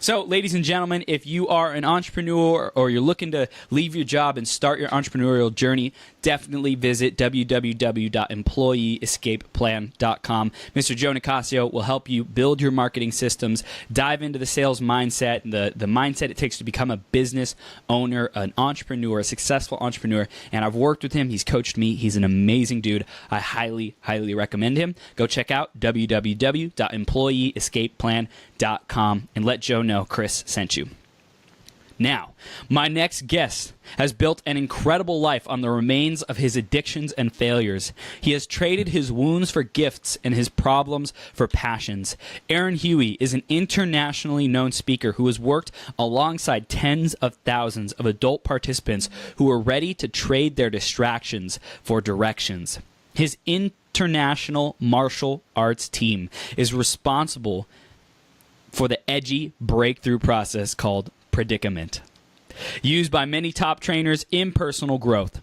So, ladies and gentlemen, if you are an entrepreneur or you're looking to leave your job and start your entrepreneurial journey, definitely visit www.employeeescapeplan.com. Mr. Joe Nicasio will help you build your marketing systems, dive into the sales mindset, the mindset it takes to become a business owner, an entrepreneur, a successful entrepreneur. And I've worked with him. He's coached me. He's an amazing dude. I highly, highly recommend him. Go check out www.employeeescapeplan.com and let Joe know Chris sent you. Now, my next guest has built an incredible life on the remains of his addictions and failures. He has traded his wounds for gifts and his problems for passions. Aaron Huey is an internationally known speaker who has worked alongside tens of thousands of adult participants who are ready to trade their distractions for directions. His international martial arts team is responsible for the edgy breakthrough process called Predicament, used by many top trainers in personal growth.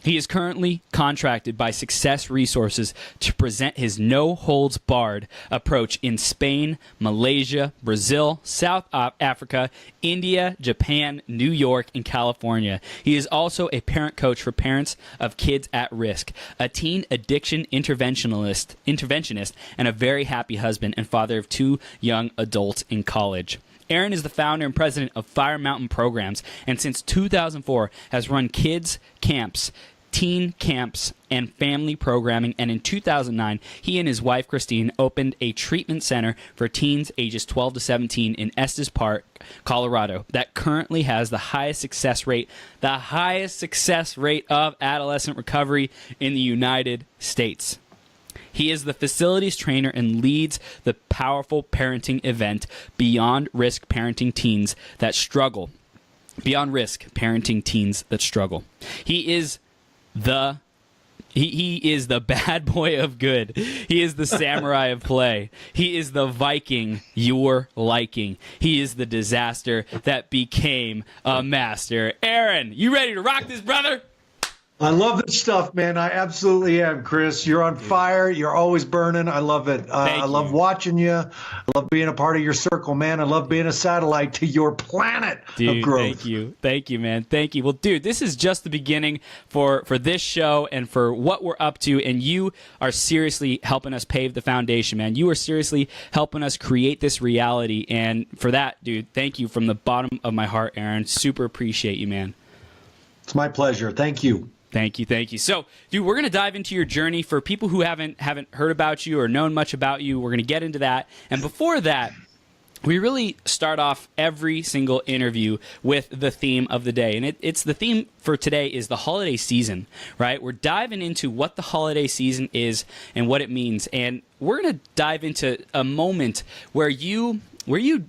He is currently contracted by Success Resources to present his no-holds-barred approach in Spain, Malaysia, Brazil, South Africa, India, Japan, New York, and California. He is also a parent coach for parents of kids at risk, a teen addiction interventionist, and a very happy husband and father of 2 young adults in college. Aaron is the founder and president of Fire Mountain Programs, and since 2004 has run kids camps, teen camps, and family programming. And in 2009, he and his wife, Christine, opened a treatment center for teens ages 12 to 17 in Estes Park, Colorado, that currently has the highest success rate of adolescent recovery in the United States. He is the facilities trainer and leads the powerful parenting event Beyond Risk Parenting Teens That Struggle. Beyond Risk Parenting Teens That Struggle. He is the bad boy of good. He is the samurai of play. He is the Viking you're liking. He is the disaster that became a master. Aaron, you ready to rock this, brother? I love this stuff, man. I absolutely am, Chris. You're on fire. You're always burning. I love it. I love watching you. I love being a part of your circle, man. I love being a satellite to your planet of growth. Thank you. Thank you, man. Thank you. Well, dude, this is just the beginning for this show and for what we're up to, and you are seriously helping us pave the foundation, man. You are seriously helping us create this reality, and for that, dude, thank you from the bottom of my heart, Aaron. Super appreciate you, man. It's my pleasure. Thank you. Thank you, thank you. So, dude, we're going to dive into your journey. For people who haven't heard about you or known much about you, we're going to get into that. And before that, we really start off every single interview with the theme of the day. And it's the theme for today is the holiday season, right? We're diving into what the holiday season is and what it means. And we're going to dive into a moment where you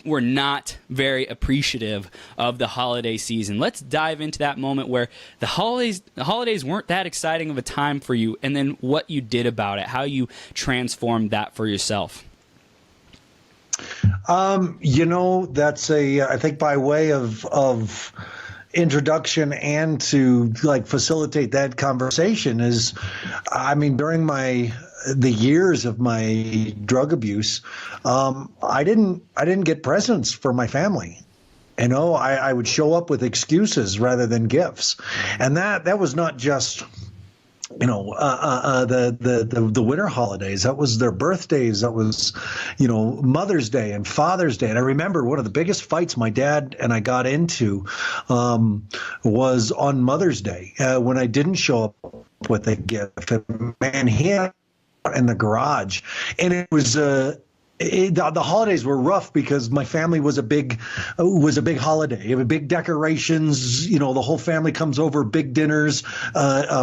were not very appreciative of the holiday season. Let's dive into that moment where the holidays weren't that exciting of a time for you, and then what you did about it, how you transformed that for yourself. That's I think by way of introduction and to like facilitate that conversation is, during the years of my drug abuse, I didn't get presents for my family. I would show up with excuses rather than gifts, and that was not just the winter holidays. That was their birthdays. That was Mother's Day and Father's Day. And I remember one of the biggest fights my dad and I got into was on Mother's Day when I didn't show up with a gift. And man, he had in the garage, and it was the holidays were rough because my family was a big holiday. You have big decorations, the whole family comes over, big dinners,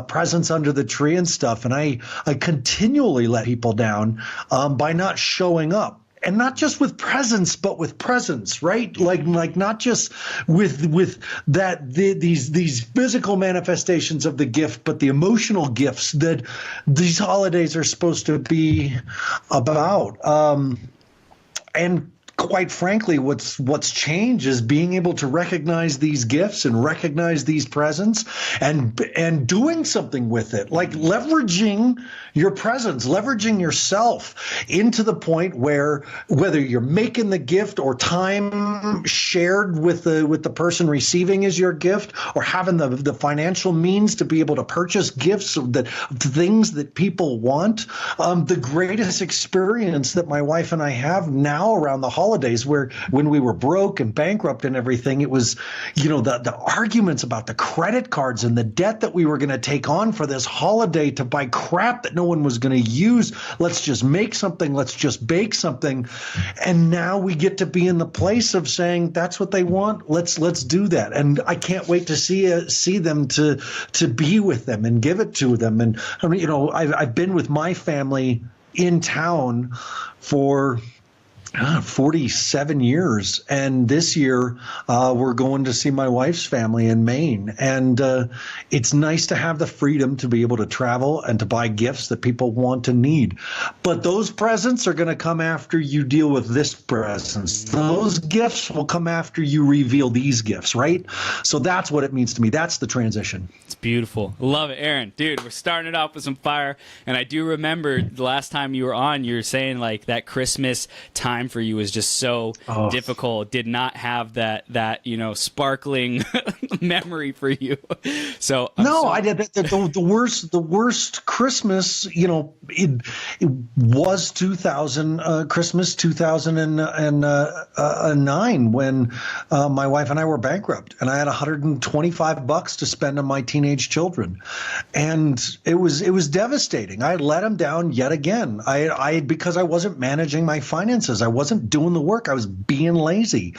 presents under the tree and stuff. And I continually let people down by not showing up. And not just with presents, but with presence, right? Like not just with that these physical manifestations of the gift, but the emotional gifts that these holidays are supposed to be about. And quite frankly, what's changed is being able to recognize these gifts and recognize these presents and doing something with it, like leveraging your presence, leveraging yourself into the point where whether you're making the gift or time shared with the person receiving is your gift, or having the financial means to be able to purchase gifts, that things that people want. The greatest experience that my wife and I have now around the holidays, where when we were broke and bankrupt and everything, it was, the arguments about the credit cards and the debt that we were going to take on for this holiday to buy crap that no one was going to use. Let's just make something. Let's just bake something. And now we get to be in the place of saying, that's what they want. Let's do that. And I can't wait to see them, to be with them and give it to them. And I mean, I've been with my family in town for 47 years. And this year, we're going to see my wife's family in Maine. And it's nice to have the freedom to be able to travel and to buy gifts that people want and need. But those presents are going to come after you deal with this presents. Those gifts will come after you reveal these gifts, right? So that's what it means to me. That's the transition. It's beautiful. Love it, Aaron. Dude, we're starting it off with some fire. And I do remember the last time you were on, you were saying like that Christmas time for you was just so difficult. Did not have that sparkling memory for you. So I did. The worst Christmas, it was 2000 Christmas 2009 when my wife and I were bankrupt, and I had $125 to spend on my teenage children, and it was devastating. I let them down yet again. I because I wasn't managing my finances. I wasn't doing the work. I was being lazy.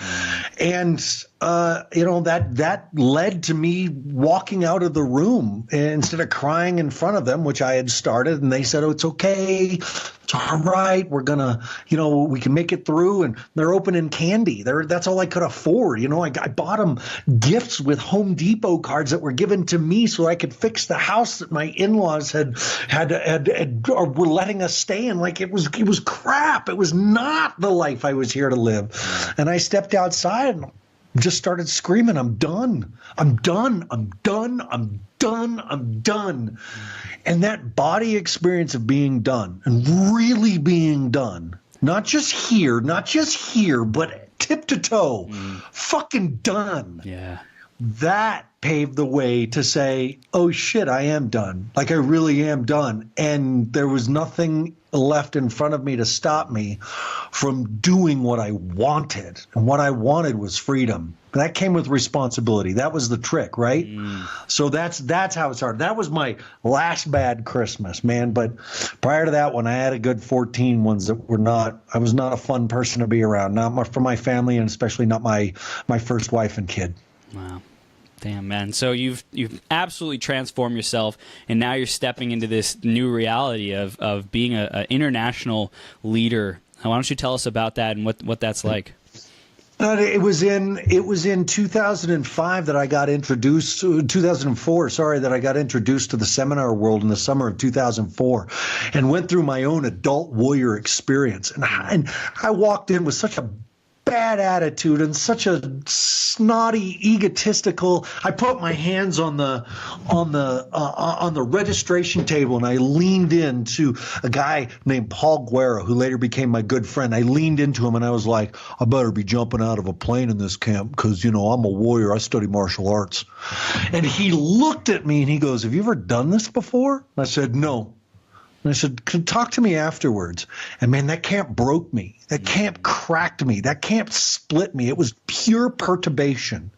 And, that led to me walking out of the room instead of crying in front of them, which I had started. And they said, oh, it's okay. It's all right. We're going to, we can make it through. And they're opening candy. That's all I could afford. I bought them gifts with Home Depot cards that were given to me so I could fix the house that my in-laws had or were letting us stay in. Like it was crap. It was not the life I was here to live. And I stepped outside and just started screaming, I'm done. I'm done. I'm done. I'm done. I'm done. And that body experience of being done and really being done, not just here, but tip to toe, fucking done. Yeah. That paved the way to say, oh shit, I am done. Like I really am done. And there was nothing left in front of me to stop me from doing what I wanted. And what I wanted was freedom. That came with responsibility. That was the trick, right? So that's how it started. That was my last bad Christmas, man. But prior to that one, I had a good 14 ones that were not, I was not a fun person to be around, not for my family, and especially not my first wife and kid. Wow. Damn, man. So you've absolutely transformed yourself, and now you're stepping into this new reality of being an international leader. Why don't you tell us about that and what that's like? It was in 2005 that I got introduced, 2004, that I got introduced to the seminar world in the summer of 2004, and went through my own adult warrior experience. And I walked in with such a bad attitude and such a snotty, egotistical. I put my hands on the registration table, and I leaned into a guy named Paul Guerra, who later became my good friend. I leaned into him and I was like, I better be jumping out of a plane in this camp because, I'm a warrior. I study martial arts. And he looked at me and he goes, have you ever done this before? And I said, no. And I said, talk to me afterwards. And man, that camp broke me. That camp cracked me. That camp split me. It was pure perturbation.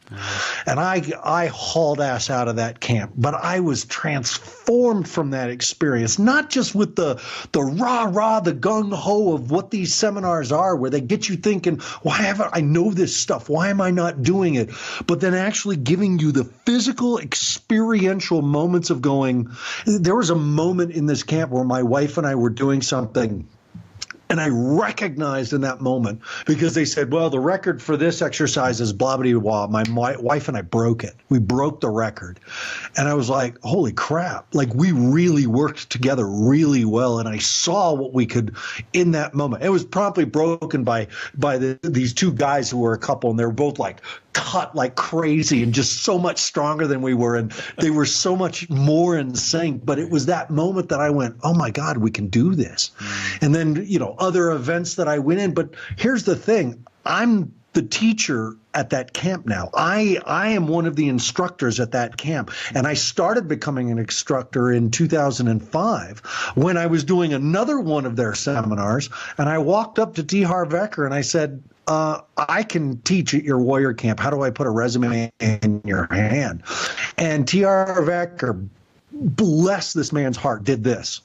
And I hauled ass out of that camp. But I was transformed from that experience, not just with the rah-rah, the gung-ho of what these seminars are, where they get you thinking, why haven't I know this stuff? Why am I not doing it? But then actually giving you the physical, experiential moments of going. There was a moment in this camp where my wife and I were doing something And I recognized in that moment, because they said, well, the record for this exercise is blah, blah, blah. My wife and I broke it. We broke the record. And I was like, holy crap. Like, we really worked together really well. And I saw what we could in that moment. It was promptly broken by these two guys who were a couple, and they were both like cut like crazy and just so much stronger than we were. And they were so much more in sync. But it was that moment that I went, oh my God, we can do this. And then, other events that I went in. But here's the thing. I'm the teacher at that camp now. I am one of the instructors at that camp. And I started becoming an instructor in 2005 when I was doing another one of their seminars. And I walked up to T. Harv Eker and I said, I can teach at your warrior camp. How do I put a resume in your hand? And T. Harv Eker, bless this man's heart, did this.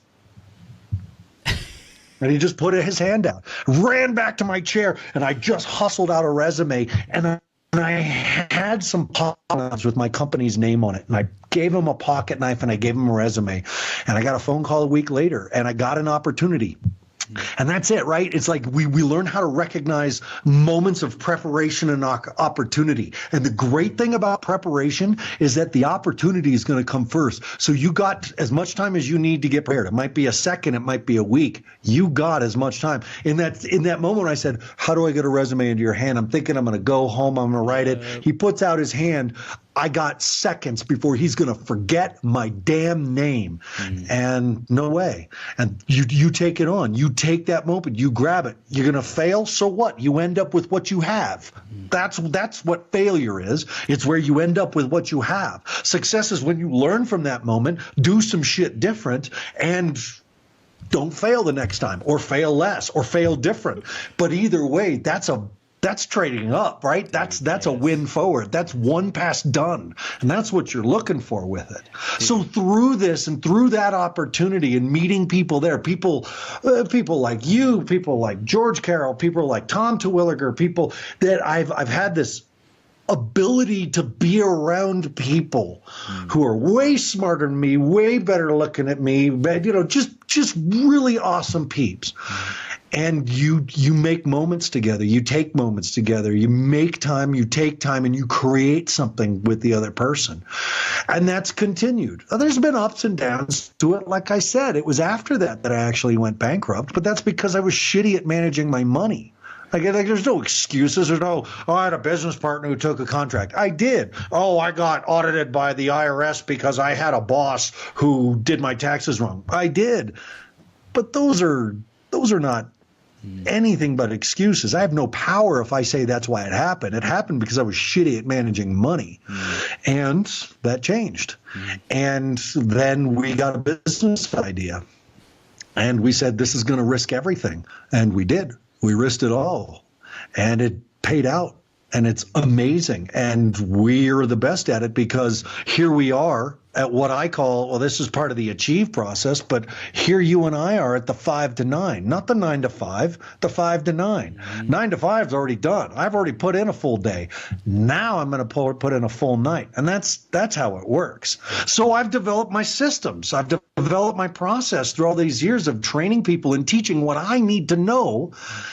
And he just put his hand out, ran back to my chair, and I just hustled out a resume. And I had some pockets with my company's name on it. And I gave him a pocket knife and I gave him a resume. And I got a phone call a week later and I got an opportunity. And that's it, right? It's like we learn how to recognize moments of preparation and opportunity. And the great thing about preparation is that the opportunity is going to come first. So you got as much time as you need to get prepared. It might be a second, it might be a week. You got as much time. In that moment, I said, how do I get a resume into your hand? I'm thinking I'm going to go home, I'm going to write it. He puts out his hand. I got seconds before he's going to forget my damn name. And no way. And you take it on. You take that moment. You grab it. You're going to fail. So what? You end up with what you have. That's what failure is. It's where you end up with what you have. Success is when you learn from that moment, do some shit different, and don't fail the next time, or fail less, or fail different. But either way, that's trading up, right? That's a win forward. That's one pass done. And that's what you're looking for with it. So through this and through that opportunity and meeting people there, people like you, people like George Carroll, people like Tom Terwilliger, people that I've had this ability to be around people who are way smarter than me, way better looking at me, just really awesome peeps. And you make moments together. You take moments together. You make time, you take time, and you create something with the other person. And that's continued. There's been ups and downs to it. Like I said, it was after that I actually went bankrupt, but that's because I was shitty at managing my money. Like, there's no excuses. There's no, I had a business partner who took a contract. I did. I got audited by the IRS because I had a boss who did my taxes wrong. I did. But those are not anything but excuses. I have no power if I say that's why it happened. It happened because I was shitty at managing money. And that changed. And then we got a business idea. And we said, this is going to risk everything. And we did. We risked it all. And it paid out. And it's amazing. And we're the best at it because here we are at what I call, well, this is part of the achieve process, but here you and I are at the 5 to 9, not the 9 to 5, the 5 to 9. 9 to 5 is already done. I've already put in a full day. Now I'm going to put in a full night. And that's how it works. So I've developed my systems. I've developed my process through all these years of training people and teaching what I need to know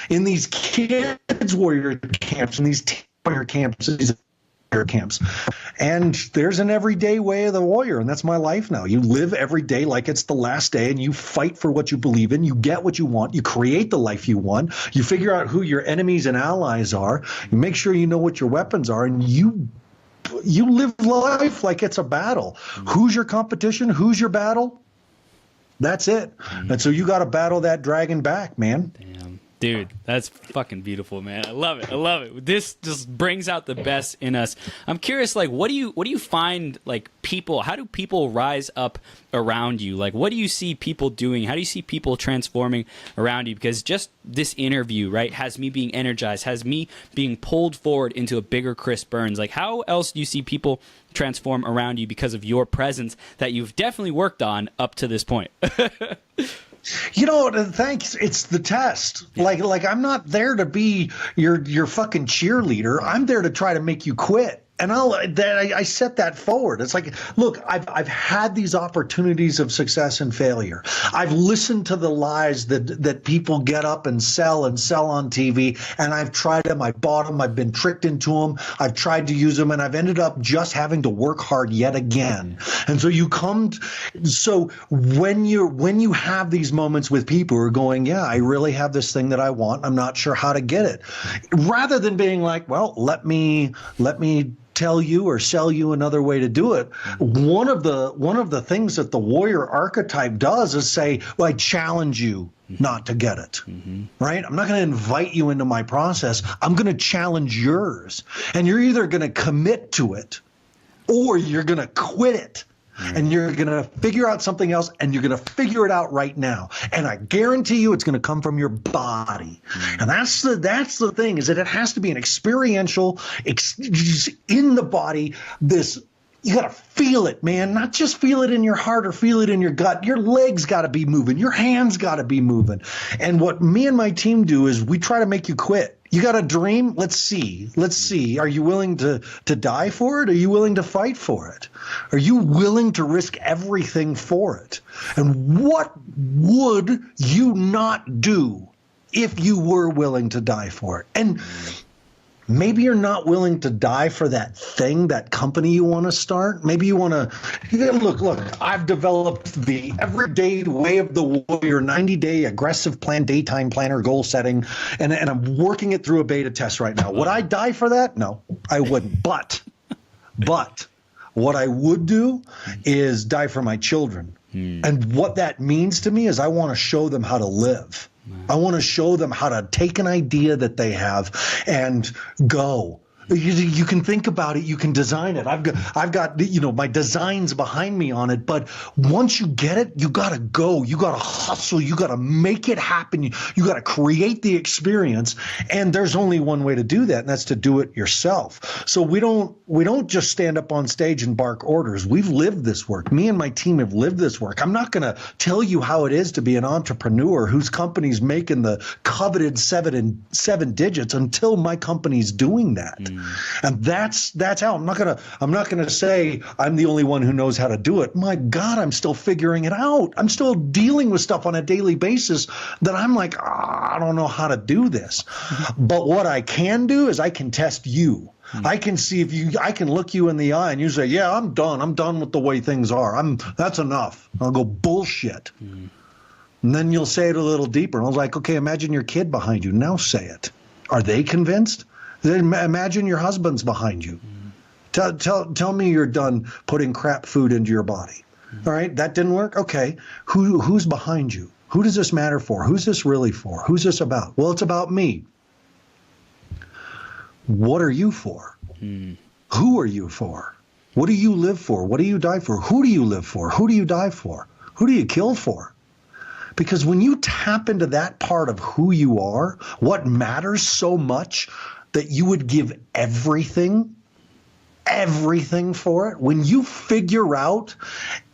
in these kids warrior camps and these teen warrior camps, these camps. And there's an everyday way of the warrior, and that's my life now. You live every day like it's the last day, and you fight for what you believe in. You get what you want. You create the life you want. You figure out who your enemies and allies are. You make sure you know what your weapons are, and you live life like it's a battle. Who's your competition? Who's your battle? That's it. And so you got to battle that dragon back, man. Damn. Dude, that's fucking beautiful, man. I love it. I love it. This just brings out the best in us. I'm curious, like, what do you find, like, people, how do people rise up around you? Like, what do you see people doing? How do you see people transforming around you? Because just this interview, right, has me being energized, has me being pulled forward into a bigger Chris Burns. Like, how else do you see people transform around you because of your presence that you've definitely worked on up to this point? Thanks. It's the test. Like I'm not there to be your fucking cheerleader. I'm there to try to make you quit. And I set that forward. It's like, look, I've had these opportunities of success and failure. I've listened to the lies that people get up and sell on TV, and I've tried them. I bought them. I've been tricked into them. I've tried to use them, and I've ended up just having to work hard yet again. And so so when you have these moments with people who are going, yeah, I really have this thing that I want. I'm not sure how to get it. Rather than being like, well, let me tell you or sell you another way to do it. One of the things that the warrior archetype does is say, well, I challenge you not to get it, right? I'm not going to invite you into my process. I'm going to challenge yours. And you're either going to commit to it or you're going to quit it. And you're going to figure out something else, and you're going to figure it out right now. And I guarantee you it's going to come from your body. And that's the thing, is that it has to be an experiential, in the body, you got to feel it, man. Not just feel it in your heart or feel it in your gut. Your legs got to be moving. Your hands got to be moving. And what me and my team do is we try to make you quit. You got a dream? Let's see. Are you willing to die for it? Are you willing to fight for it? Are you willing to risk everything for it? And what would you not do if you were willing to die for it? And maybe you're not willing to die for that thing, that company you want to start. Maybe you want to look, I've developed the everyday way of the warrior, 90-day aggressive plan, daytime planner, goal setting, and I'm working it through a beta test right now. Would I die for that? No, I wouldn't. But what I would do is die for my children. And what that means to me is I want to show them how to live. I want to show them how to take an idea that they have and go. You can think about it. You can design it. I've got my designs behind me on it. But once you get it, you got to go. You got to hustle. You got to make it happen. You got to create the experience. And there's only one way to do that, and that's to do it yourself. So we don't just stand up on stage and bark orders. We've lived this work. Me and my team have lived this work. I'm not going to tell you how it is to be an entrepreneur whose company's making the coveted seven digits until my company's doing that. And that's how I'm not gonna say I'm the only one who knows how to do it. My God, I'm still figuring it out. I'm still dealing with stuff on a daily basis that I'm like, I don't know how to do this. But what I can do is I can test you. I can see I can look you in the eye and you say, yeah, I'm done. I'm done with the way things are. That's enough. I'll go bullshit. And then you'll say it a little deeper. And I was like, okay, imagine your kid behind you. Now say it. Are they convinced? Then imagine your husband's behind you. Tell me you're done putting crap food into your body. All right, that didn't work? Okay, who's behind you? Who does this matter for? Who's this really for? Who's this about? Well, it's about me. What are you for? Who are you for? What do you live for? What do you die for? Who do you live for? Who do you die for? Who do you kill for? Because when you tap into that part of who you are, what matters so much that you would give everything for it, when you figure out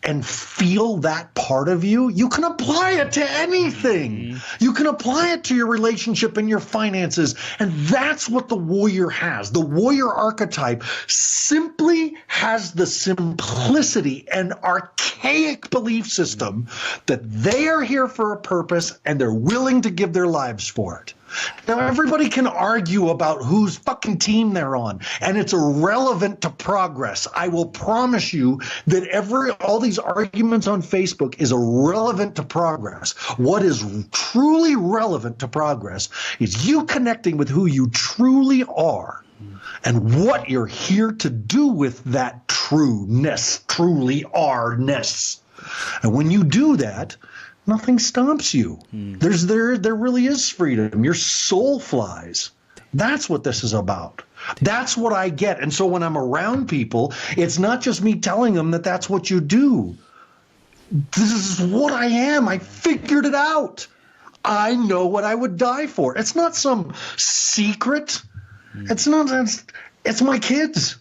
and feel that part of you, you can apply it to anything. You can apply it to your relationship and your finances. And that's what the warrior has. The warrior archetype simply has the simplicity and archaic belief system that they are here for a purpose and they're willing to give their lives for it. Now, everybody can argue about whose fucking team they're on, and it's irrelevant to progress. I will promise you that all these arguments on Facebook is irrelevant to progress. What is truly relevant to progress is you connecting with who you truly are and what you're here to do with that trueness, truly are-ness. And when you do that, nothing stops you. There really is freedom. Your soul flies. That's what this is about. That's what I get. And so when I'm around people, it's not just me telling them that that's what you do. This is what I am. I figured it out. I know what I would die for. It's not some secret. It's my kids.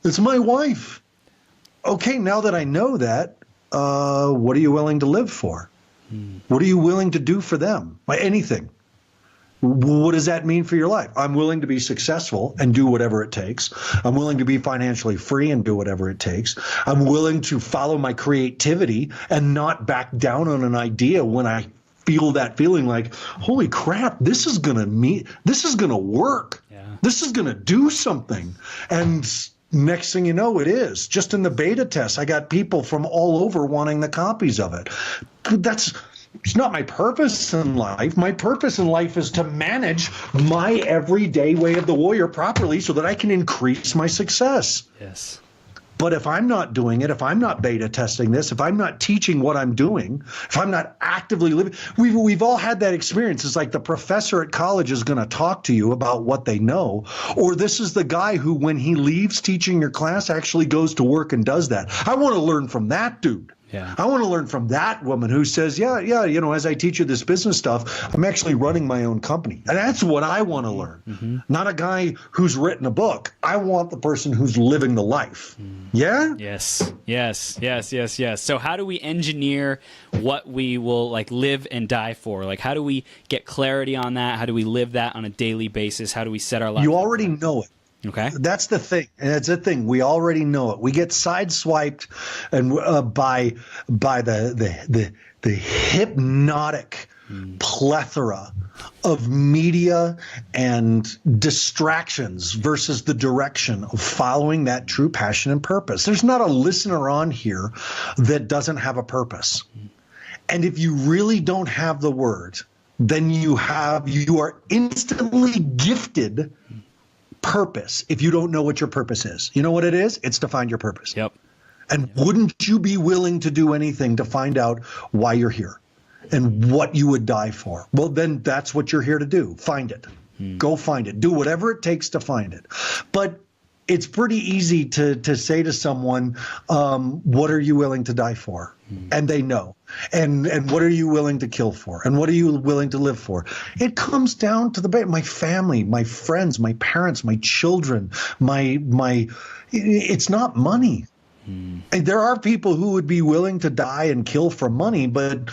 It's my wife. Okay, now that I know that, what are you willing to live for? What are you willing to do for them? Anything. What does that mean for your life? I'm willing to be successful and do whatever it takes. I'm willing to be financially free and do whatever it takes. I'm willing to follow my creativity and not back down on an idea when I feel that feeling like, holy crap, this is going to work. Yeah. This is going to do something. And next thing you know, it is. Just in the beta test, I got people from all over wanting the copies of it. It's not my purpose in life. My purpose in life is to manage my everyday way of the warrior properly so that I can increase my success. Yes. But if I'm not doing it, if I'm not beta testing this, if I'm not teaching what I'm doing, if I'm not actively living, we've all had that experience. It's like the professor at college is going to talk to you about what they know, or this is the guy who, when he leaves teaching your class, actually goes to work and does that. I want to learn from that dude. Yeah. I want to learn from that woman who says, yeah, as I teach you this business stuff, I'm actually running my own company. And that's what I want to learn. Mm-hmm. Not a guy who's written a book. I want the person who's living the life. Yeah? Yes. So how do we engineer what we will live and die for? How do we get clarity on that? How do we live that on a daily basis? How do we set our life? You already know it. Okay. That's the thing. And it's the thing. We already know it. We get sideswiped and by the hypnotic plethora of media and distractions versus the direction of following that true passion and purpose. There's not a listener on here that doesn't have a purpose. And if you really don't have the word, then you are instantly gifted purpose if you don't know what your purpose is. You know what it is? It's to find your purpose. Yep. And wouldn't you be willing to do anything to find out why you're here and what you would die for? Well, then that's what you're here to do. Find it. Go find it. Do whatever it takes to find it. But it's pretty easy to say to someone, what are you willing to die for? And they know. And what are you willing to kill for? And what are you willing to live for? It comes down to my family, my friends, my parents, my children, it's not money. And there are people who would be willing to die and kill for money, but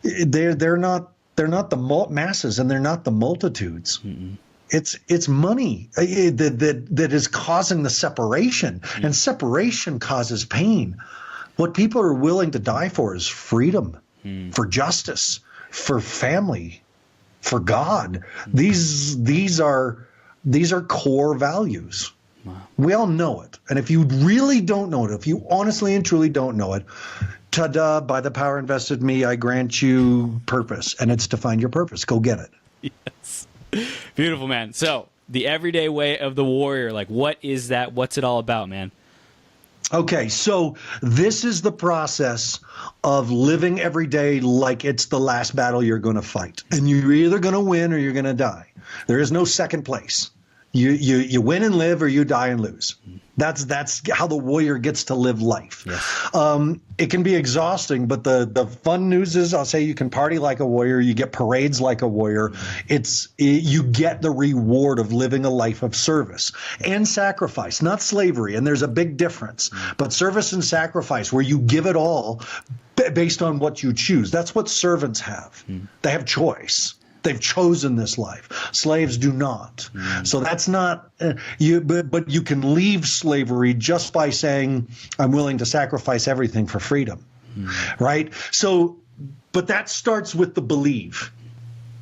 they're not the masses and they're not the multitudes. It's money that is causing the separation, and separation causes pain. What people are willing to die for is freedom, for justice, for family, for God. These are core values. Wow. We all know it. And if you really don't know it, if you honestly and truly don't know it, ta-da, by the power invested in me, I grant you purpose. And it's to find your purpose. Go get it. Yes. Beautiful, man. So the everyday way of the warrior, what is that? What's it all about, man? Okay, so this is the process of living every day like it's the last battle you're going to fight. And you're either going to win or you're going to die. There is no second place. You win and live, or you die and lose. That's how the warrior gets to live life. Yes. It can be exhausting, but the fun news is, I'll say, you can party like a warrior. You get parades like a warrior. You get the reward of living a life of service and sacrifice, not slavery. And there's a big difference. But service and sacrifice, where you give it all based on what you choose. That's what servants have. They have choice. They've chosen this life. Slaves do not. So that's not but you can leave slavery just by saying, I'm willing to sacrifice everything for freedom. Right? So, but that starts with the belief.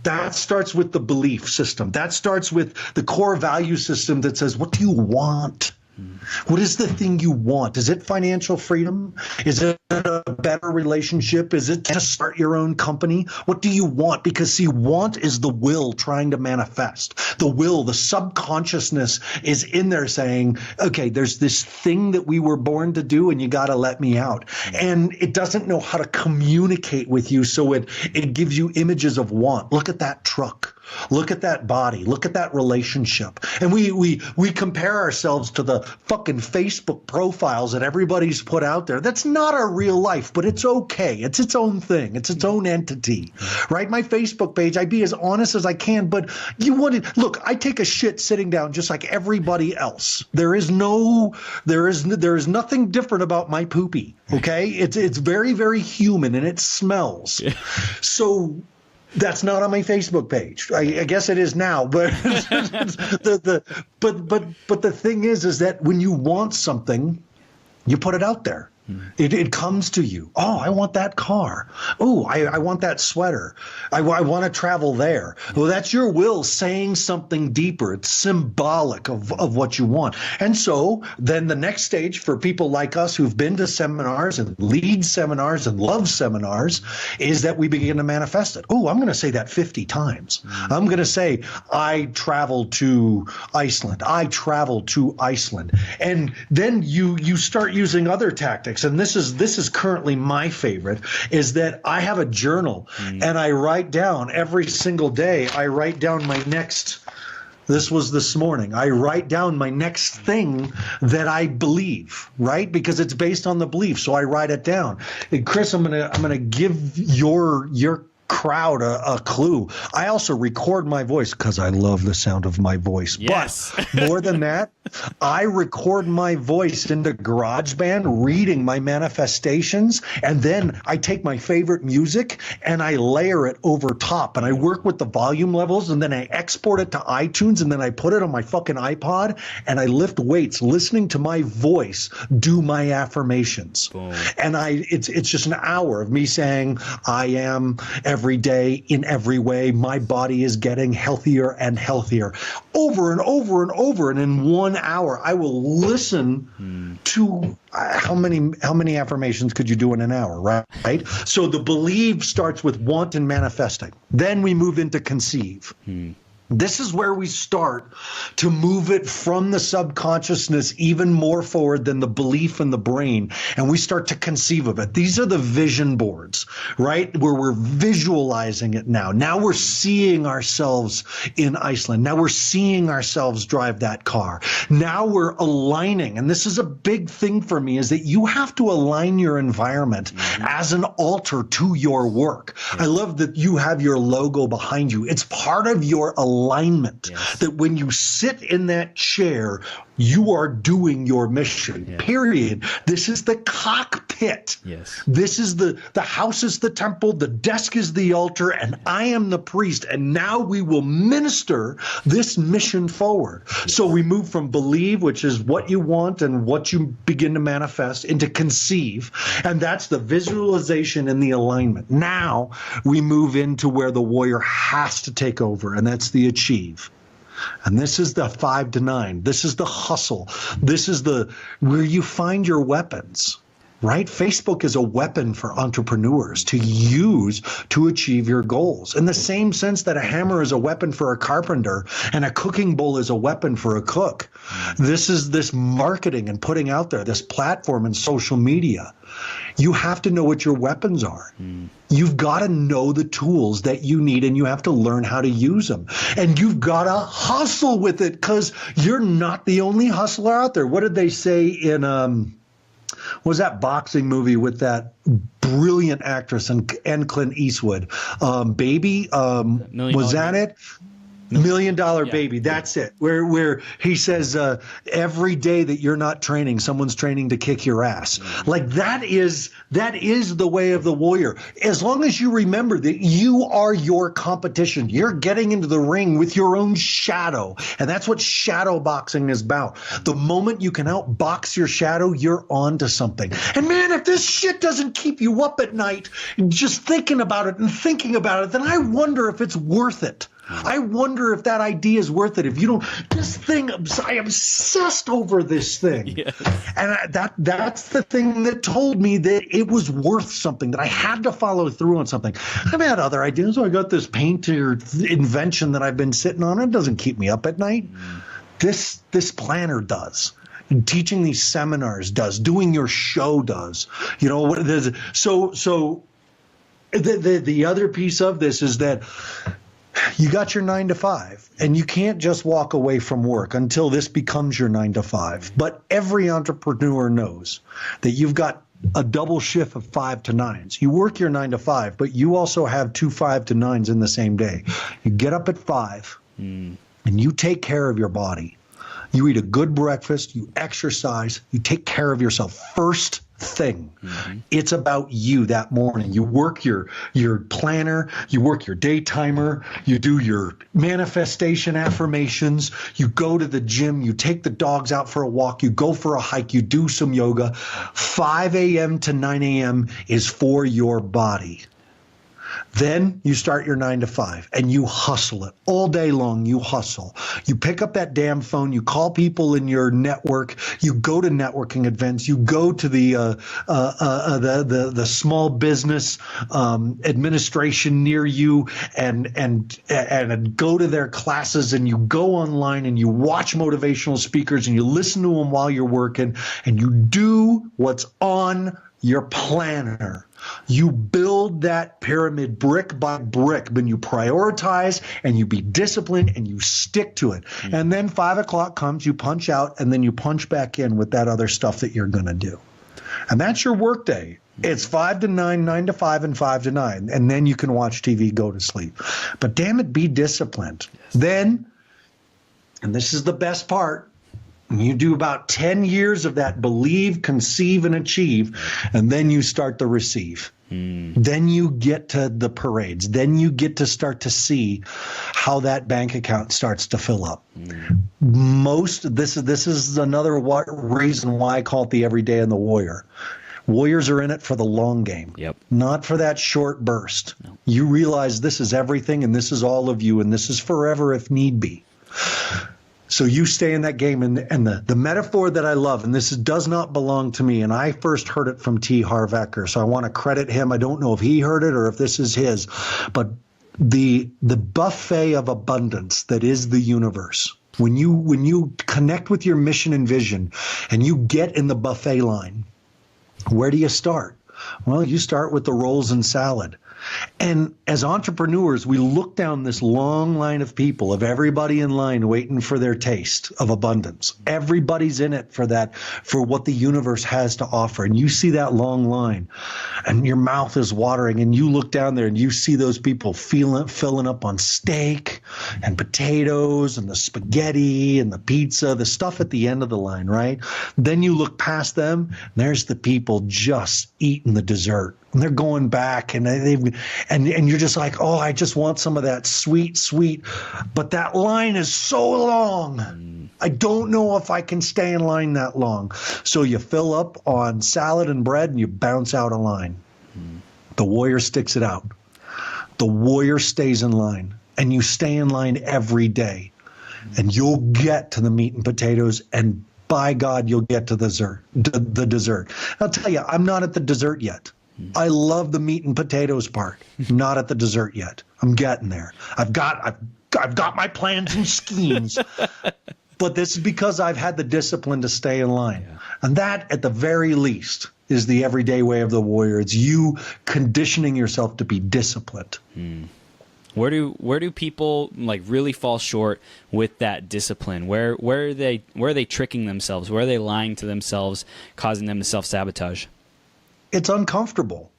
That starts with the belief system. That starts with the core value system that says, what do you want? What is the thing you want? Is it financial freedom? Is it a better relationship? Is it to start your own company? What do you want? Because, see, want is the will trying to manifest. The will, the subconsciousness is in there saying, okay, there's this thing that we were born to do, and you got to let me out. And it doesn't know how to communicate with you, so it gives you images of want. Look at that truck. Look at that body. Look at that relationship. And we compare ourselves to the fucking Facebook profiles that everybody's put out there. That's not our real life, but it's okay. It's its own thing. It's its own entity, right? My Facebook page, I'd be as honest as I can, but look, I take a shit sitting down just like everybody else. There is nothing different about my poopy. Okay. It's very, very human, and it smells. Yeah. So That's not on my Facebook page. I guess it is now, but but the thing is that when you want something, you put it out there. It comes to you. Oh, I want that car. Oh, I want that sweater. I want to travel there. Well, that's your will saying something deeper. It's symbolic of what you want. And so then the next stage for people like us who've been to seminars and lead seminars and love seminars is that we begin to manifest it. Oh, I'm going to say that 50 times. I'm going to say, I travel to Iceland. I travel to Iceland. And then you start using other tactics. And this is currently my favorite, is that I have a journal and I write down every single day. I write down my next. This was this morning. I write down my next thing that I believe, right? Because it's based on the belief. So I write it down. And Chris, I'm gonna give your crowd a clue. I also record my voice because I love the sound of my voice. Yes. But more than that, I record my voice into GarageBand, reading my manifestations, and then I take my favorite music and I layer it over top, and I work with the volume levels, and then I export it to iTunes, and then I put it on my fucking iPod, and I lift weights listening to my voice do my affirmations. Boom. And it's just an hour of me saying, I am every day in every way. My body is getting healthier and healthier, over and over and over. And in 1 hour, I will listen to how many affirmations could you do in an hour, right? So the believe starts with want and manifesting. Then we move into conceive. This is where we start to move it from the subconsciousness even more forward than the belief in the brain. And we start to conceive of it. These are the vision boards, right? Where we're visualizing it now. Now we're seeing ourselves in Iceland. Now we're seeing ourselves drive that car. Now we're aligning. And this is a big thing for me, is that you have to align your environment as an altar to your work. I love that you have your logo behind you. It's part of your alignment, that when you sit in that chair, you are doing your mission, period. This is the cockpit. Yes. This is the house is the temple, the desk is the altar, and I am the priest. And now we will minister this mission forward. Yes. So we move from believe, which is what you want and what you begin to manifest, into conceive. And that's the visualization and the alignment. Now we move into where the warrior has to take over, and that's the achieve. And this is the 5 to 9. This is the hustle. This is where you find your weapons, right? Facebook is a weapon for entrepreneurs to use to achieve your goals. In the same sense that a hammer is a weapon for a carpenter and a cooking bowl is a weapon for a cook. This is this marketing and putting out there, this platform and social media. You have to know what your weapons are. You've got to know the tools that you need, and you have to learn how to use them. And you've got to hustle with it, because you're not the only hustler out there. What did they say in what was that boxing movie with that brilliant actress and Clint Eastwood? Baby, was that it? $1 Million Baby. That's it. Where he says every day that you're not training, someone's training to kick your ass. Like that is the way of the warrior. As long as you remember that you are your competition, you're getting into the ring with your own shadow, and that's what shadow boxing is about. The moment you can outbox your shadow, you're on to something. And man, if this shit doesn't keep you up at night just thinking about it and thinking about it, then I wonder if it's worth it. I wonder if that idea is worth it. If you don't, this thing, I obsessed over this thing. Yes. And that's the thing that told me that it was worth something, that I had to follow through on something. I've had other ideas. So I got this painter invention that I've been sitting on. It doesn't keep me up at night. This planner does. Teaching these seminars does. Doing your show does. You know, so the other piece of this is that you got your 9 to 5, and you can't just walk away from work until this becomes your 9 to 5. But every entrepreneur knows that you've got a double shift of 5 to 9s. You work your 9 to 5, but you also have 2 5 to 9s in the same day. You get up at 5 and you take care of your body. You eat a good breakfast, you exercise, you take care of yourself first thing. It's about you that morning. You work your planner, you work your day timer, you do your manifestation affirmations, you go to the gym, you take the dogs out for a walk, you go for a hike, you do some yoga. 5 a.m. to 9 a.m. is for your body. Then you start your 9 to 5 and you hustle it all day long. You hustle. You pick up that damn phone. You call people in your network. You go to networking events. You go to the small business administration near you and go to their classes, and you go online and you watch motivational speakers and you listen to them while you're working, and you do what's on your planner. You build that pyramid brick by brick, but you prioritize and you be disciplined and you stick to it. And then 5 o'clock comes, you punch out, and then you punch back in with that other stuff that you're going to do. And that's your work day. It's 5 to 9, 9 to 5, and 5 to 9. And then you can watch TV, go to sleep. But damn it, be disciplined. Then, and this is the best part, you do about 10 years of that believe, conceive, and achieve, and then you start to receive. Then you get to the parades. Then you get to start to see how that bank account starts to fill up. This is another reason why I call it the everyday and the warrior. Warriors are in it for the long game, not for that short burst. No. You realize this is everything, and this is all of you, and this is forever if need be. So you stay in that game, and the metaphor that I love, and this does not belong to me, and I first heard it from T. Harv Eker, so I want to credit him. I don't know if he heard it or if this is his, but the buffet of abundance that is the universe. When you connect with your mission and vision, and you get in the buffet line, where do you start? Well, you start with the rolls and salad. And as entrepreneurs, we look down this long line of people, of everybody in line waiting for their taste of abundance. Everybody's in it for what the universe has to offer. And you see that long line and your mouth is watering, and you look down there and you see those people filling up on steak and potatoes and the spaghetti and the pizza, the stuff at the end of the line, right? Then you look past them, and there's the people just eating the dessert. And they're going back, and you're just like, oh, I just want some of that sweet. But that line is so long. I don't know if I can stay in line that long. So you fill up on salad and bread, and you bounce out a line. The warrior sticks it out. The warrior stays in line, and you stay in line every day. And you'll get to the meat and potatoes, and by God, you'll get to the dessert. I'll tell you, I'm not at the dessert yet. I love the meat and potatoes part. Not at the dessert yet. I'm getting there. I've got my plans and schemes. But this is because I've had the discipline to stay in line. Yeah. And that, at the very least, is the everyday way of the warrior. It's you conditioning yourself to be disciplined. Where do people like really fall short with that discipline? Where are they tricking themselves? Where are they lying to themselves, causing them to self-sabotage? It's uncomfortable.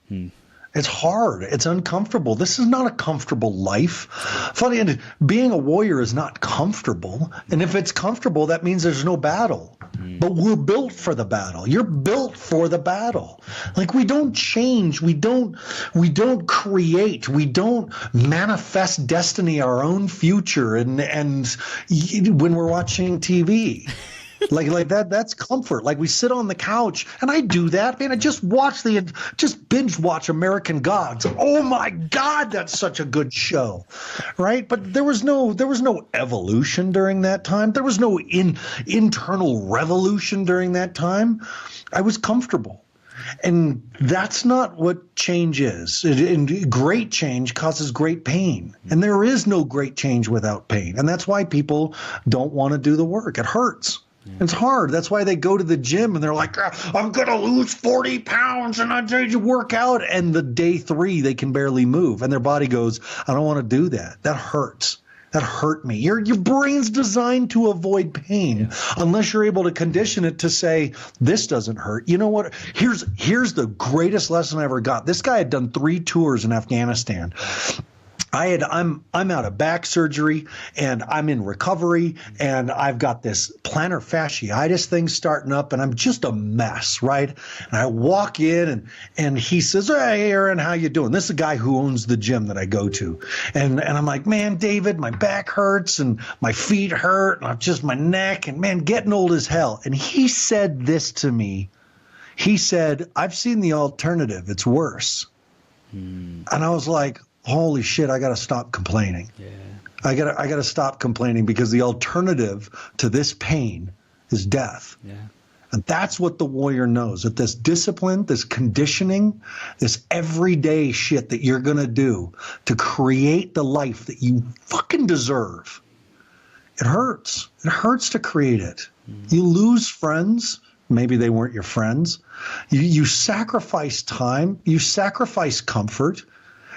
It's hard. It's uncomfortable. This is not a comfortable life. Funny, and being a warrior is not comfortable. And if it's comfortable, that means there's no battle. But we're built for the battle. You're built for the battle. Like, we don't change. We don't create. We don't manifest destiny, our own future. And when we're watching TV. Like that's comfort. Like, we sit on the couch, and I do that. Man, I just binge watch American Gods. Oh my God, that's such a good show, right? But there was no evolution during that time. There was no internal revolution during that time. I was comfortable. And that's not what change is. Great change causes great pain. And there is no great change without pain. And that's why people don't want to do the work. It hurts. It's hard. That's why they go to the gym and they're like, I'm going to lose 40 pounds and I need to work out. And the day 3, they can barely move. And their body goes, I don't want to do that. That hurts. That hurt me. Your brain's designed to avoid pain unless you're able to condition it to say, this doesn't hurt. You know what? Here's the greatest lesson I ever got. This guy had done 3 tours in Afghanistan. I'm out of back surgery and I'm in recovery and I've got this plantar fasciitis thing starting up and I'm just a mess, right? And I walk in and he says, "Hey, Aaron, how you doing?" This is a guy who owns the gym that I go to. And I'm like, "Man, David, my back hurts and my feet hurt and I'm just my neck and man, getting old as hell." And he said this to me. He said, "I've seen the alternative. It's worse." And I was like, holy shit, I got to stop complaining. Yeah. I got to stop complaining because the alternative to this pain is death. Yeah. And that's what the warrior knows, that this discipline, this conditioning, this everyday shit that you're going to do to create the life that you fucking deserve. It hurts. It hurts to create it. You lose friends. Maybe they weren't your friends. You sacrifice time. You sacrifice comfort.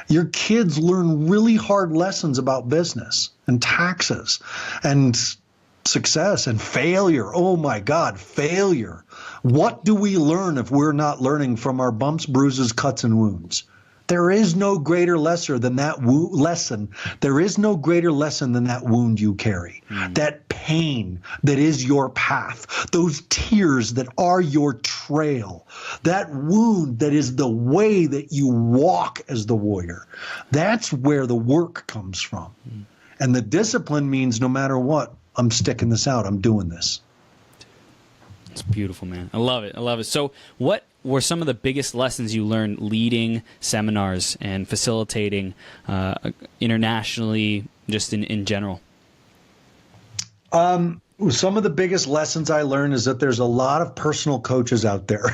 Your kids learn really hard lessons about business and taxes and success and failure. Oh my God, failure. What do we learn if we're not learning from our bumps, bruises, cuts, and wounds? There is no greater lesson than that lesson. There is no greater lesson than that wound you carry. That pain that is your path. Those tears that are your trail. That wound that is the way that you walk as the warrior. That's where the work comes from. And the discipline means no matter what, I'm sticking this out. I'm doing this. It's beautiful, man. I love it. I love it. So what were some of the biggest lessons you learned leading seminars and facilitating internationally, just in general? Some of the biggest lessons I learned is that there's a lot of personal coaches out there.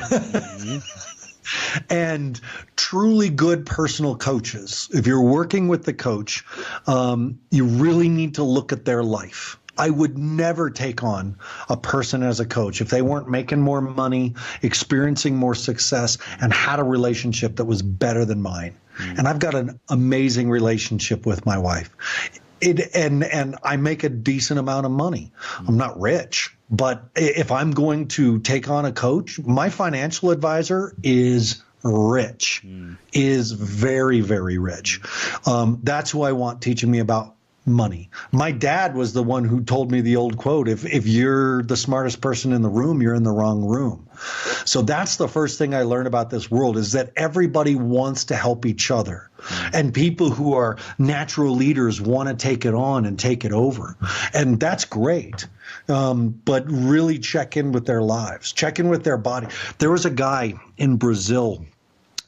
And truly good personal coaches. If you're working with the coach, you really need to look at their life. I would never take on a person as a coach if they weren't making more money, experiencing more success, and had a relationship that was better than mine. And I've got an amazing relationship with my wife. And I make a decent amount of money. I'm not rich, but if I'm going to take on a coach, my financial advisor is rich, is very, very rich. That's who I want teaching me about money. My dad was the one who told me the old quote, if you're the smartest person in the room, you're in the wrong room. So that's the first thing I learned about this world, is that everybody wants to help each other. And people who are natural leaders want to take it on and take it over. And that's great. But really check in with their lives, check in with their body. There was a guy in Brazil.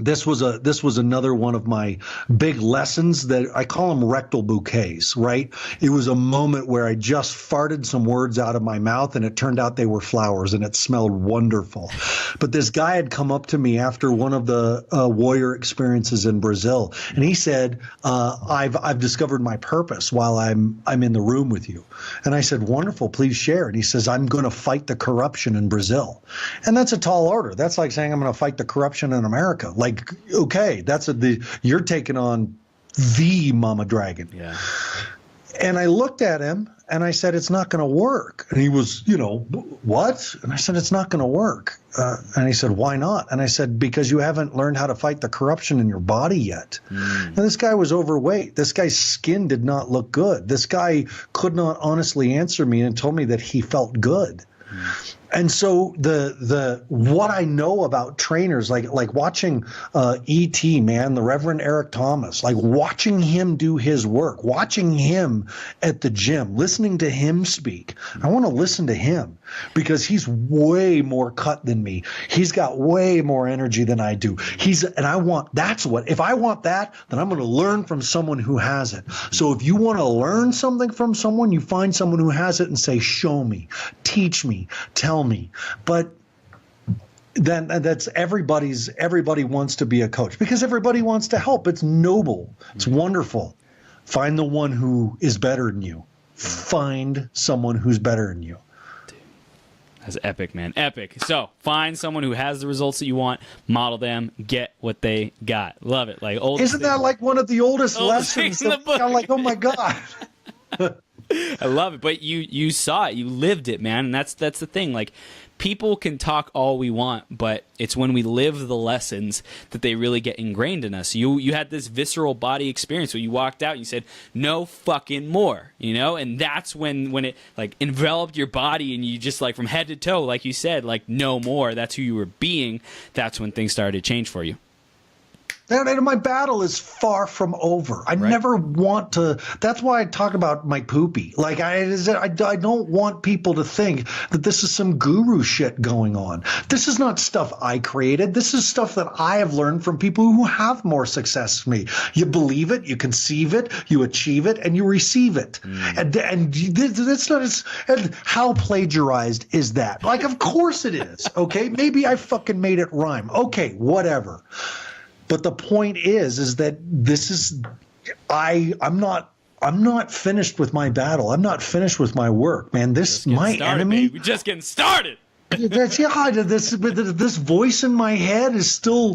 This was another one of my big lessons that I call them rectal bouquets, right? It was a moment where I just farted some words out of my mouth and it turned out they were flowers and it smelled wonderful. But this guy had come up to me after one of the warrior experiences in Brazil, and he said, I've discovered my purpose while I'm in the room with you. And I said, wonderful, please share. And he says, I'm going to fight the corruption in Brazil. And that's a tall order. That's like saying I'm going to fight the corruption in America. Like, okay, you're taking on the mama dragon. Yeah. And I looked at him and I said, it's not going to work. And he was, what? And I said, it's not going to work. And he said, why not? And I said, because you haven't learned how to fight the corruption in your body yet. And this guy was overweight. This guy's skin did not look good. This guy could not honestly answer me and told me that he felt good. And so the what I know about trainers, like watching E.T., man, the Reverend Eric Thomas, like watching him do his work, watching him at the gym, listening to him speak. I want to listen to him because he's way more cut than me. He's got way more energy than I do. If I want that, then I'm going to learn from someone who has it. So if you want to learn something from someone, you find someone who has it and say, show me, teach me, tell me. But then everybody wants to be a coach because everybody wants to help. It's noble. It's wonderful. Find the one who is better than you. Find someone who's better than you. That's epic, man. Epic. So find someone who has the results that you want, model them, get what they got. Love it. Like Isn't that like one of the oldest lessons? In the book. I'm like, oh my God. I love it. But you saw it, you lived it, man. And that's the thing. Like, people can talk all we want, but it's when we live the lessons that they really get ingrained in us. You had this visceral body experience where you walked out and you said, no fucking more, you know? And that's when it like enveloped your body, and you just, like, from head to toe, like you said, like, no more. That's who you were being. That's when things started to change for you. And my battle is far from over. I never want to. That's why I talk about my poopy. Like, I don't want people to think that this is some guru shit going on. This is not stuff I created. This is stuff that I have learned from people who have more success than me. You believe it, you conceive it, you achieve it, and you receive it. And that's not as. And how plagiarized is that? Like, of course it is. Okay, maybe I fucking made it rhyme. Okay, whatever. But the point is that this is, I'm not finished with my battle. I'm not finished with my work, man. This, my enemy. We're just getting started. This voice in my head is still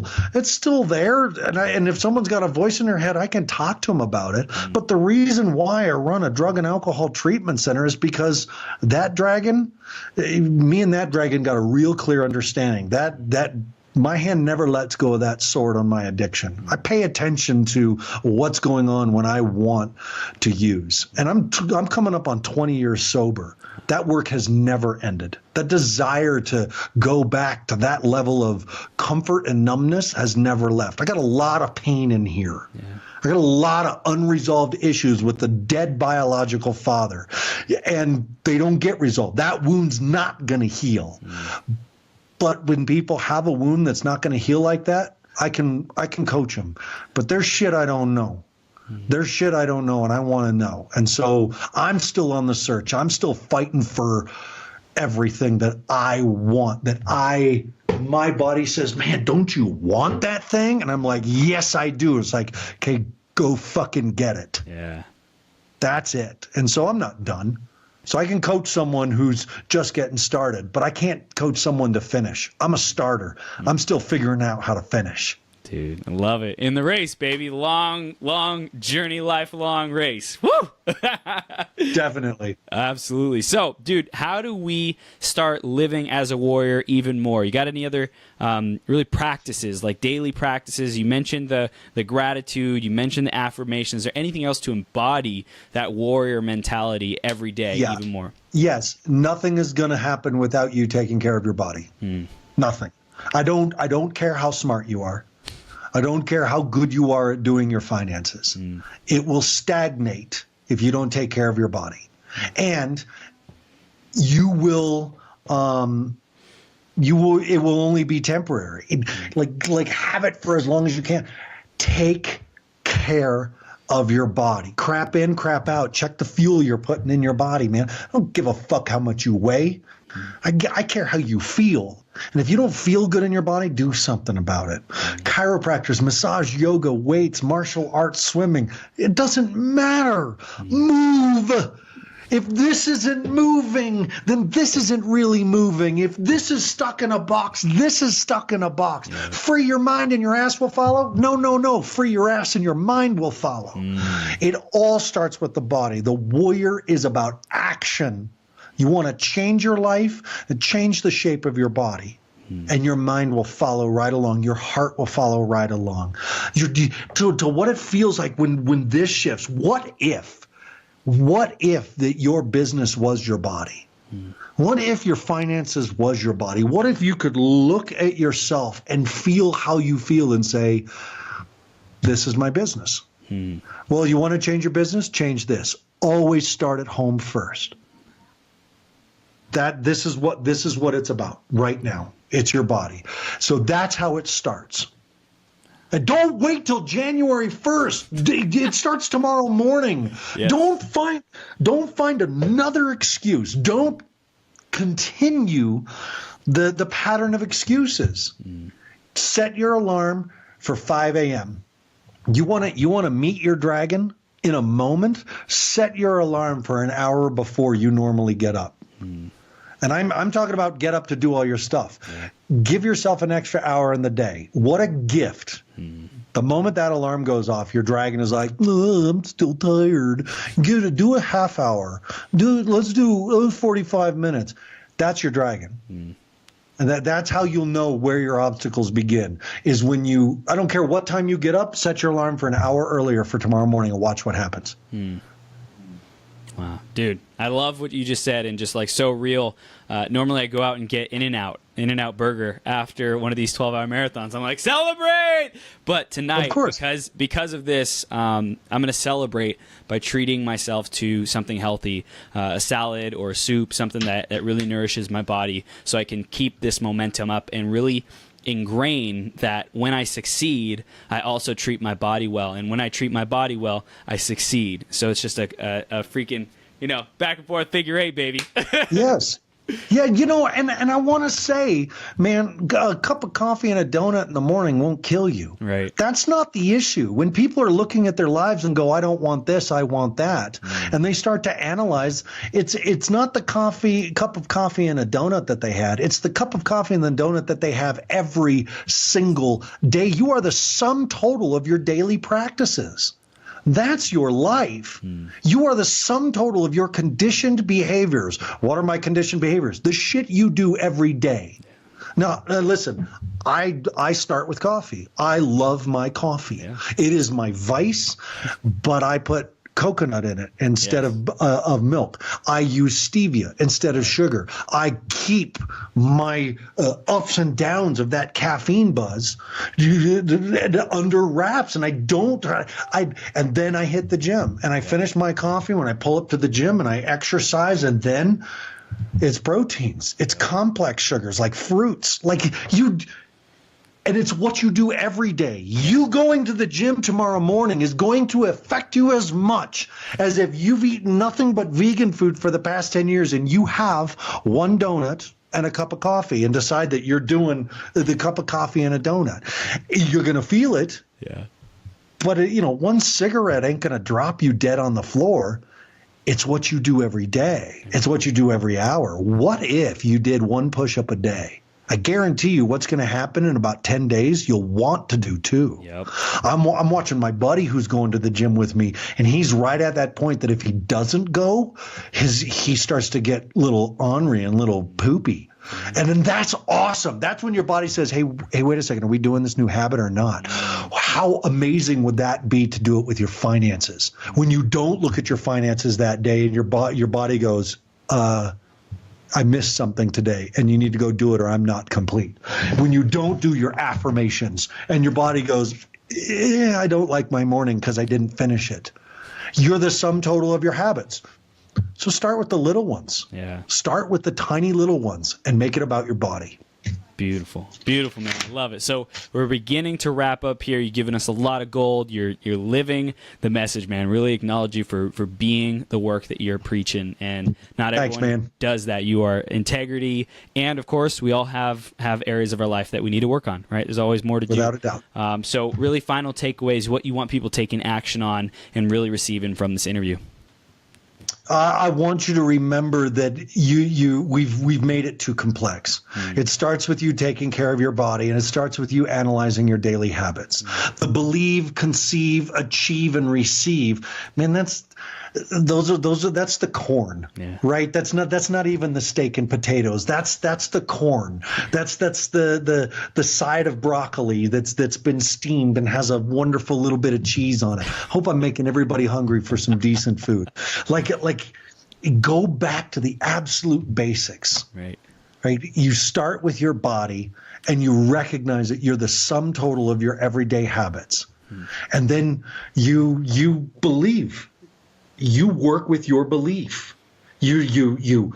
there. And if someone's got a voice in their head, I can talk to them about it. But the reason why I run a drug and alcohol treatment center is because that dragon, me and that dragon got a real clear understanding. That my hand never lets go of that sword on my addiction. I pay attention to what's going on when I want to use. And I'm coming up on 20 years sober. That work has never ended. That desire to go back to that level of comfort and numbness has never left. I got a lot of pain in here. Yeah. I got a lot of unresolved issues with the dead biological father, and they don't get resolved. That wound's not going to heal. But when people have a wound that's not going to heal like that, I can coach them. But there's shit I don't know. There's shit I don't know, and I want to know. And so I'm still on the search. I'm still fighting for everything that I want, my body says, man, don't you want that thing? And I'm like, yes, I do. It's like, okay, go fucking get it. Yeah. That's it. And so I'm not done. So I can coach someone who's just getting started, but I can't coach someone to finish. I'm a starter. I'm still figuring out how to finish. Dude, I love it. In the race, baby. Long journey, lifelong race. Woo! Definitely. Absolutely. So, dude, how do we start living as a warrior even more? You got any other really practices, like daily practices? You mentioned the gratitude. You mentioned the affirmations. Is there anything else to embody that warrior mentality every day even more? Yes. Nothing is going to happen without you taking care of your body. Nothing. I don't care how smart you are. I don't care how good you are at doing your finances. It will stagnate if you don't take care of your body. And it will only be temporary. Like have it for as long as you can. Take care of your body. Crap in, crap out. Check the fuel you're putting in your body, man. I don't give a fuck how much you weigh. I care how you feel. And if you don't feel good in your body, do something about it. Chiropractors, massage, yoga, weights, martial arts, swimming. It doesn't matter. Move. If this isn't moving, then this isn't really moving. If this is stuck in a box, this is stuck in a box. Free your mind and your ass will follow? No. Free your ass and your mind will follow. It all starts with the body. The warrior is about action. You want to change your life and change the shape of your body, and your mind will follow right along. Your heart will follow right along. To what it feels like when this shifts. What if that your business was your body? What if your finances was your body? What if you could look at yourself and feel how you feel and say, this is my business? Well, you want to change your business? Change this. Always start at home first. This is what it's about right now. It's your body. So that's how it starts. And don't wait till January 1st. It starts tomorrow morning. Yes. Don't find another excuse. Don't continue the pattern of excuses. Set your alarm for 5 a.m. You want to meet your dragon in a moment? Set your alarm for an hour before you normally get up. And I'm talking about get up to do all your stuff. Give yourself an extra hour in the day. What a gift The moment that alarm goes off, your dragon is like, I'm still tired. Do a half hour. Let's do 45 minutes. That's your dragon. And that's how you'll know where your obstacles begin, is when I don't care what time you get up, set your alarm for an hour earlier for tomorrow morning and watch what happens. Wow, dude, I love what you just said, and just like so real. Normally I go out and get In-N-Out burger after one of these 12-hour marathons. I'm like, celebrate! But tonight, because of this, I'm going to celebrate by treating myself to something healthy, a salad or a soup, something that really nourishes my body, so I can keep this momentum up and really ingrain that when I succeed, I also treat my body well. And when I treat my body well, I succeed. So it's just a freaking, back and forth figure eight, baby. Yes. Yeah, and I want to say, man, a cup of coffee and a donut in the morning won't kill you. Right. That's not the issue. When people are looking at their lives and go, I don't want this, I want that, and they start to analyze, it's not the cup of coffee and a donut that they had. It's the cup of coffee and the donut that they have every single day. You are the sum total of your daily practices. That's your life. You are the sum total of your conditioned behaviors. What are my conditioned behaviors? The shit you do every day. Now, listen, I start with coffee. I love my coffee. Yeah. It is my vice, but I put coconut in it instead of milk. I use stevia instead of sugar. I keep my ups and downs of that caffeine buzz under wraps, and and then I hit the gym and I finish my coffee when I pull up to the gym and I exercise, and then it's proteins, it's complex sugars like fruits, and it's what you do every day. You going to the gym tomorrow morning is going to affect you as much as if you've eaten nothing but vegan food for the past 10 years and you have one donut and a cup of coffee and decide that you're doing the cup of coffee and a donut. You're going to feel it. Yeah. But, one cigarette ain't going to drop you dead on the floor. It's what you do every day. It's what you do every hour. What if you did one push-up a day? I guarantee you what's going to happen in about 10 days, you'll want to do too. Yep. I'm watching my buddy who's going to the gym with me, and he's right at that point that if he doesn't go, he starts to get little ornery and little poopy. And then that's awesome. That's when your body says, hey, wait a second, are we doing this new habit or not? How amazing would that be to do it with your finances? When you don't look at your finances that day and your body goes, I missed something today and you need to go do it or I'm not complete. When you don't do your affirmations and your body goes, I don't like my morning because I didn't finish it. You're the sum total of your habits. So start with the little ones. Yeah. Start with the tiny little ones and make it about your body. Beautiful. Beautiful, man. I love it. So we're beginning to wrap up here. You've given us a lot of gold. You're living the message, man. Really acknowledge you for being the work that you're preaching. And not everyone does that. You are integrity. And, of course, we all have areas of our life that we need to work on, right? There's always more to do. Without a doubt. So really final takeaways, what you want people taking action on and really receiving from this interview. I want you to remember that we've made it too complex. It starts with you taking care of your body, and it starts with you analyzing your daily habits. The believe, conceive, achieve, and receive. Man, that's the corn, right? That's not even the steak and potatoes. That's the corn. That's the side of broccoli that's been steamed and has a wonderful little bit of cheese on it. Hope I'm making everybody hungry for some decent food. Like go back to the absolute basics. Right. You start with your body and you recognize that you're the sum total of your everyday habits. And then you believe. You work with your belief. You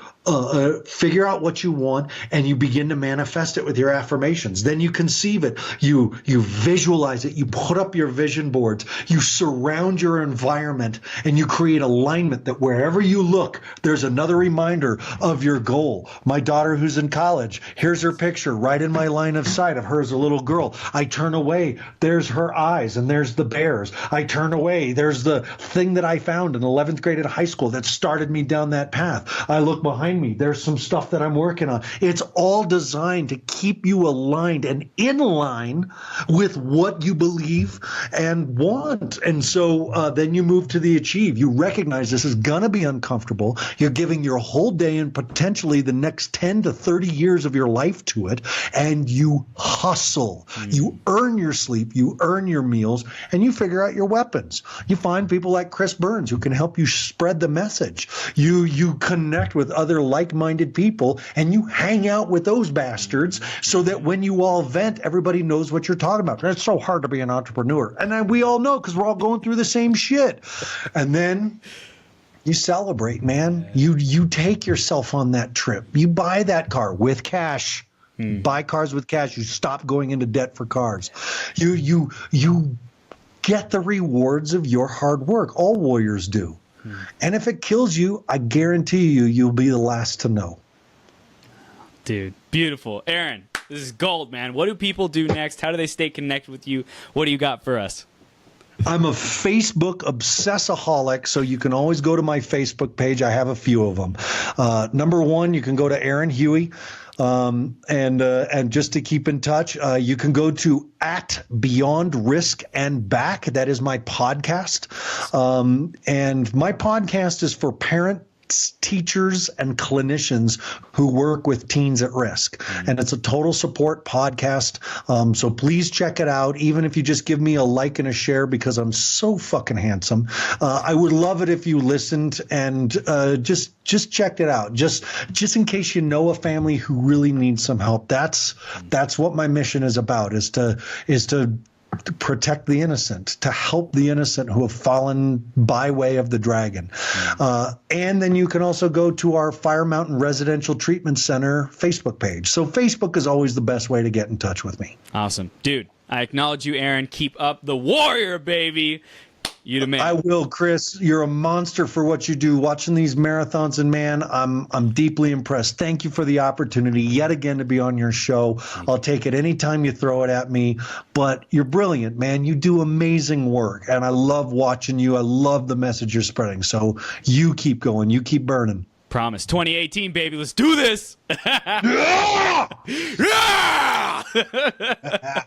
figure out what you want and you begin to manifest it with your affirmations. Then you conceive it. You visualize it. You put up your vision boards. You surround your environment and you create alignment that wherever you look, there's another reminder of your goal. My daughter who's in college, here's her picture right in my line of sight of her as a little girl. I turn away, there's her eyes and there's the bears. I turn away, there's the thing that I found in 11th grade at high school that started me down that path. I look behind behind me. There's some stuff that I'm working on. It's all designed to keep you aligned and in line with what you believe and want. And so then you move to the achieve. You recognize this is going to be uncomfortable. You're giving your whole day and potentially the next 10 to 30 years of your life to it. And you hustle. You earn your sleep. You earn your meals. And you figure out your weapons. You find people like Chris Burns who can help you spread the message. You connect with other like-minded people and you hang out with those bastards so that when you all vent, everybody knows what you're talking about. It's so hard to be an entrepreneur. And then we all know because we're all going through the same shit. And then you celebrate, man. You take yourself on that trip. You buy that car with cash. Buy cars with cash. You stop going into debt for cars. You get the rewards of your hard work. All warriors do. And if it kills you, I guarantee you'll be the last to know. Dude, beautiful. Aaron, this is gold, man. What do people do next? How do they stay connected with you? What do you got for us? I'm a Facebook obsessaholic, so you can always go to my Facebook page. I have a few of them. Number one, you can go to Aaron Huey. And just to keep in touch, you can go to @BeyondRiskAndBack. That is my podcast. And my podcast is for parents, teachers, and clinicians who work with teens at risk. And it's a total support podcast. So please check it out, even if you just give me a like and a share because I'm so fucking handsome. I would love it if you listened and just checked it out. Just in case you know a family who really needs some help. That's what my mission is about, is to protect the innocent, to help the innocent who have fallen by way of the dragon. And then you can also go to our Fire Mountain Residential Treatment Center Facebook page. So Facebook is always the best way to get in touch with me. Awesome. Dude, I acknowledge you, Aaron. Keep up the warrior, baby. You the man. I will, Chris. You're a monster for what you do. Watching these marathons, and man, I'm deeply impressed. Thank you for the opportunity yet again to be on your show. I'll take it anytime you throw it at me. But you're brilliant, man. You do amazing work, and I love watching you. I love the message you're spreading. So you keep going. You keep burning. Promise. 2018, baby. Let's do this. Yeah! Yeah!